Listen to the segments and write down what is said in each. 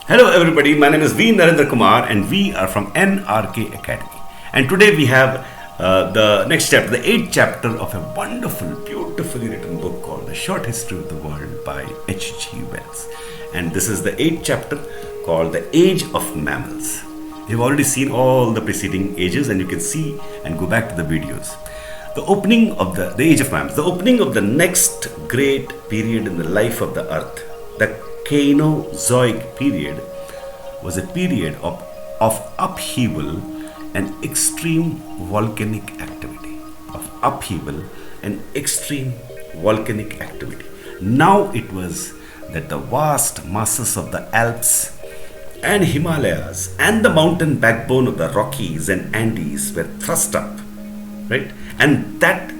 Hello everybody, my name is V. Narendra Kumar and we are from NRK Academy. And today we have the next chapter, the 8th chapter of a wonderful, beautifully written book called The Short History of the World by H.G. Wells. And this is the 8th chapter called The Age of Mammals. You've already seen all the preceding ages and you can see and go back to the videos. The opening of the Age of Mammals, the opening of the next great period in the life of the earth, the Cainozoic period, was a period of upheaval and extreme volcanic activity. Of upheaval and extreme volcanic activity. Now it was that the vast masses of the Alps and Himalayas and the mountain backbone of the Rockies and Andes were thrust up, right? And that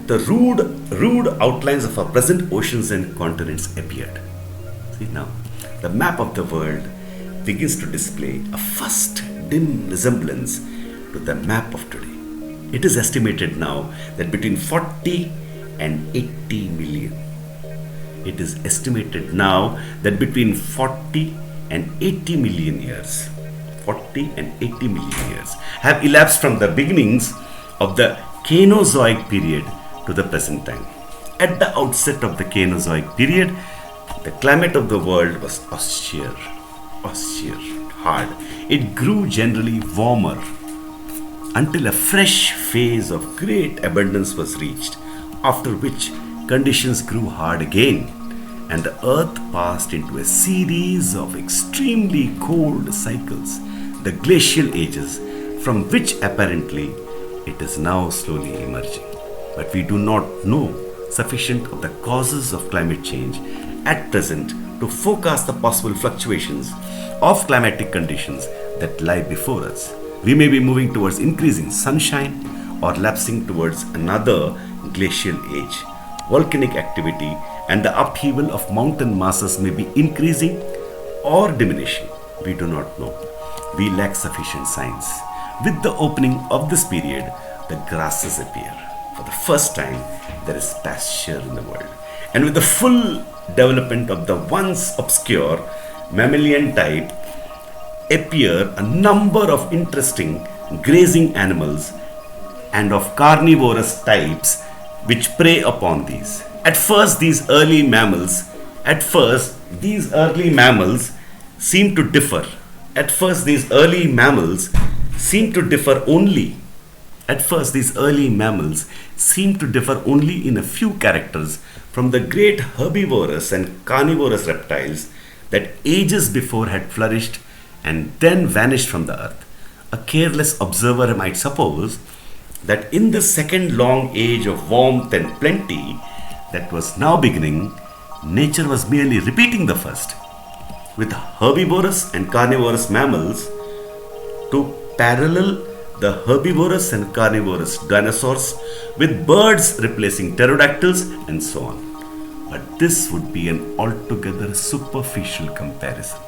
the rude outlines of our present oceans and continents appeared. See now, the map of the world begins to display a first dim resemblance to the map of today. It is estimated now that between 40 and 80 million. It is estimated now that between 40 and 80 million years, 40 and 80 million years have elapsed from the beginnings of the Cainozoic period to the present time. At the outset of the Cainozoic period, the climate of the world was austere, hard. It grew generally warmer until a fresh phase of great abundance was reached, after which conditions grew hard again and the earth passed into a series of extremely cold cycles, the glacial ages, from which apparently it is now slowly emerging. But we do not know sufficient of the causes of climate change at present to forecast the possible fluctuations of climatic conditions that lie before us. We may be moving towards increasing sunshine or lapsing towards another glacial age. Volcanic activity and the upheaval of mountain masses may be increasing or diminishing. We do not know. We lack sufficient signs. With the opening of this period, the grasses appear. For the first time, there is pasture in the world. And with the full development of the once obscure mammalian type, appear a number of interesting grazing animals and of carnivorous types which prey upon these. At first, these early mammals seem to differ. At first, these early mammals seem to differ only in a few characters from the great herbivorous and carnivorous reptiles that ages before had flourished and then vanished from the earth. A careless observer might suppose that in the second long age of warmth and plenty that was now beginning, nature was merely repeating the first, with herbivorous and carnivorous mammals to parallel the herbivorous and carnivorous dinosaurs, with birds replacing pterodactyls and so on. But this would be an altogether superficial comparison.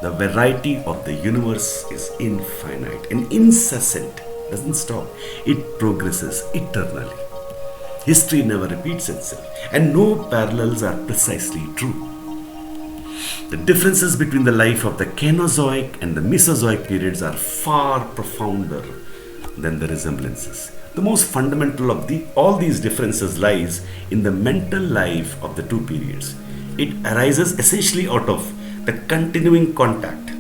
The variety of the universe is infinite and incessant, doesn't stop. It progresses eternally. History never repeats itself, and no parallels are precisely true. The differences between the life of the Cainozoic and the Mesozoic periods are far profounder than the resemblances. The most fundamental of all these differences lies in the mental life of the two periods. It arises essentially out of the continuing contact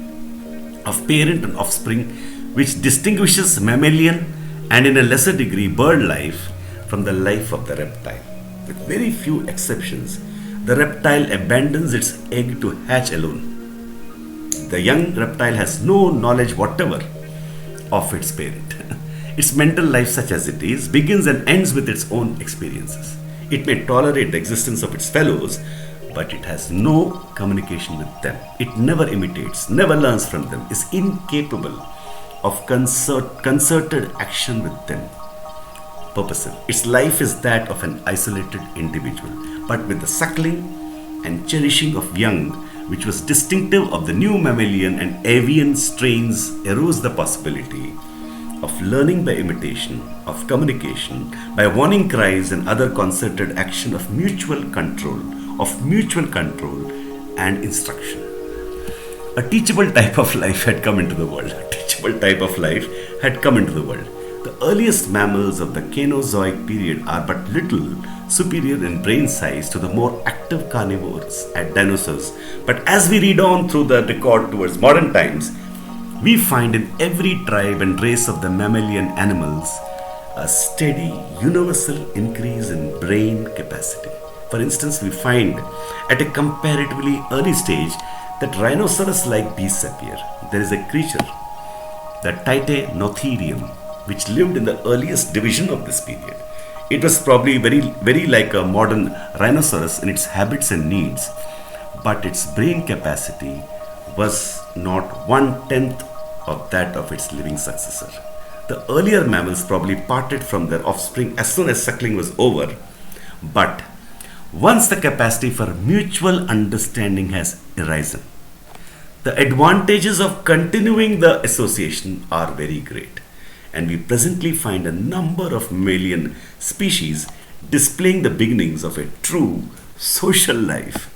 of parent and offspring, which distinguishes mammalian and in a lesser degree bird life from the life of the reptile. With very few exceptions, the reptile abandons its egg to hatch alone. The young reptile has no knowledge whatever of its parent. Its mental life, such as it is, begins and ends with its own experiences. It may tolerate the existence of its fellows, but it has no communication with them. It never imitates, never learns from them, is incapable of concerted action with them. Purposive. Its life is that of an isolated individual, but with the suckling and cherishing of young, which was distinctive of the new mammalian and avian strains, arose the possibility of learning by imitation, of communication, by warning cries and other concerted action of mutual control, and instruction. A teachable type of life had come into the world. A teachable type of life had come into the world. The earliest mammals of the Cainozoic period are but little superior in brain size to the more active carnivores and dinosaurs. But as we read on through the record towards modern times, we find in every tribe and race of the mammalian animals a steady, universal increase in brain capacity. For instance, we find at a comparatively early stage that rhinoceros-like beasts appear. There is a creature, the Titanotherium, which lived in the earliest division of this period. It was probably very like a modern rhinoceros in its habits and needs, but its brain capacity was not 1/10 of that of its living successor. The earlier mammals probably parted from their offspring as soon as suckling was over, but once the capacity for mutual understanding has arisen, the advantages of continuing the association are very great, and we presently find a number of mammalian species displaying the beginnings of a true social life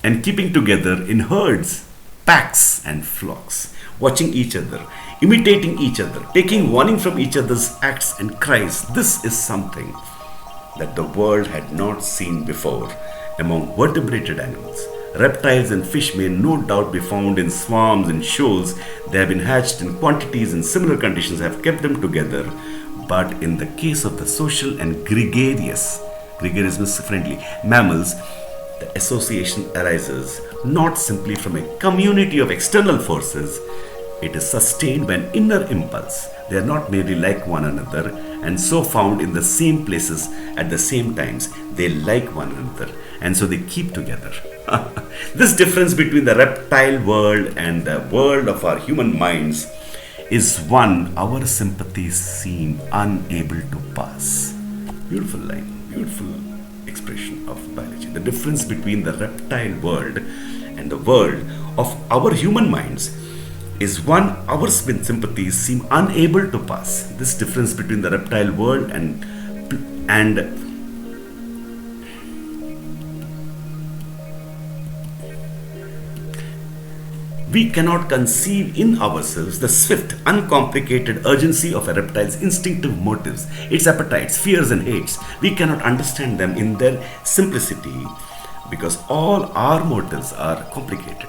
and keeping together in herds, packs, and flocks, watching each other, imitating each other, taking warning from each other's acts and cries. This is something that the world had not seen before among vertebrated animals. Reptiles and fish may no doubt be found in swarms and shoals. They have been hatched in quantities in similar conditions, have kept them together. But in the case of the social and gregarious means friendly mammals, the association arises not simply from a community of external forces. It is sustained by an inner impulse. They are not merely like one another and so found in the same places at the same times. They like one another and so they keep together. This difference between the reptile world and the world of our human minds is one our sympathies seem unable to pass. Beautiful line, beautiful expression of biology. The difference between the reptile world and the world of our human minds is one our sympathies seem unable to pass. This difference between the reptile world and we cannot conceive in ourselves the swift, uncomplicated urgency of a reptile's instinctive motives, its appetites, fears, and hates. We cannot understand them in their simplicity because all our motives are complicated.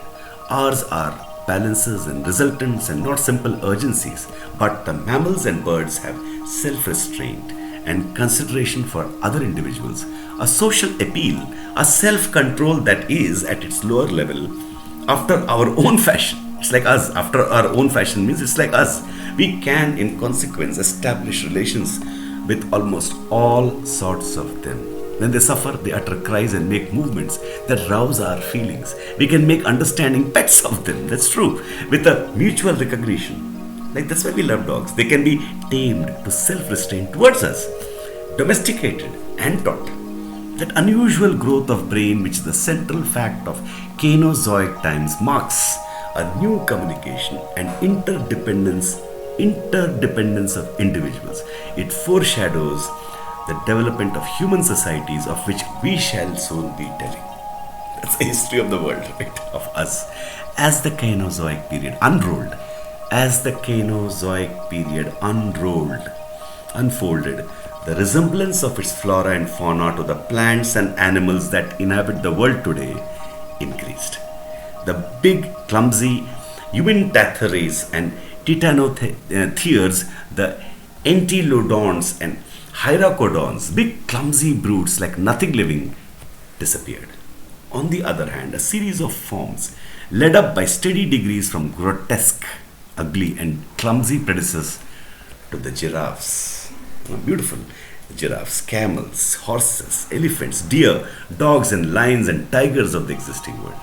Ours are balances and resultants and not simple urgencies. But the mammals and birds have self-restraint and consideration for other individuals, a social appeal, a self-control that is at its lower level after our own fashion. It's like us. After our own fashion means it's like us. We can, in consequence, establish relations with almost all sorts of them. When they suffer, they utter cries and make movements that rouse our feelings. We can make understanding pets of them. That's true. With a mutual recognition. Like that's why we love dogs. They can be tamed to self-restraint towards us, domesticated and taught. That unusual growth of brain, which is the central fact of Cainozoic times, marks a new communication and interdependence of individuals. It foreshadows the development of human societies, of which we shall soon be telling. That's the history of the world, right? Of us. As the Cainozoic period unfolded, the resemblance of its flora and fauna to the plants and animals that inhabit the world today increased. The big, clumsy Uintatheres and Titanotheres, the Entelodons and Hyracodons, big clumsy brutes like nothing living, disappeared. On the other hand, a series of forms led up by steady degrees from grotesque, ugly and clumsy predecessors to the giraffes. Beautiful. Giraffes, camels, horses, elephants, deer, dogs and lions and tigers of the existing world.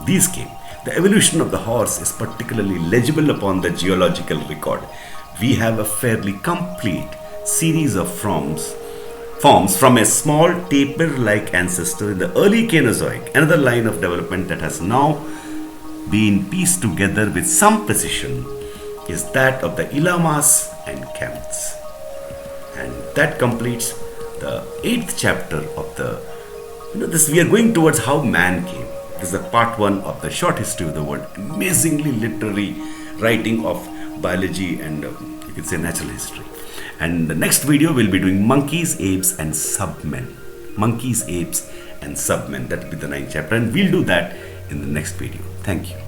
These came. The evolution of the horse is particularly legible upon the geological record. We have a fairly complete series of forms from a small tapir-like ancestor in the early Cainozoic, another line of development that has now been pieced together with some precision is that of the llamas and camels. And that completes the 8th chapter of this. We are going towards how man came. This is a part one of the short history of the world. Amazingly literary writing of biology and you could say natural history. And the next video we'll be doing monkeys, apes, and submen. Monkeys, apes, and submen. That will be the ninth chapter, and we'll do that in the next video. Thank you.